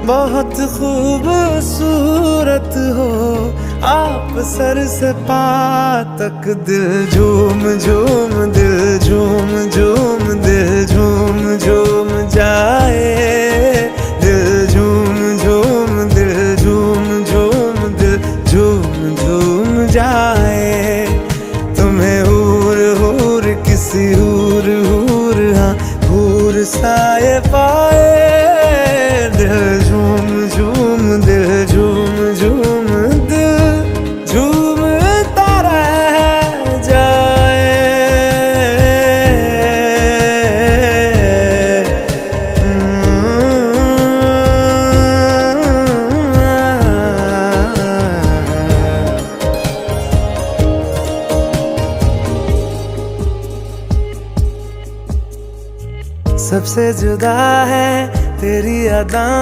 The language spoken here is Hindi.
बहुत खूबसूरत हो आप सर से पा तक। दिल झूम झूम दिल झूम झूम दिल झूम झूम जाए। दिल झूम झूम दिल झूम झूम दिल झूम झूम जाए। तुम्हें हूर हूर किसी हूर हूर हाँ हूर साए पाए। दिल झूम झूम दिल झूम झूम दिल झूमता रह जाए। सबसे जुदा है तेरी अदा।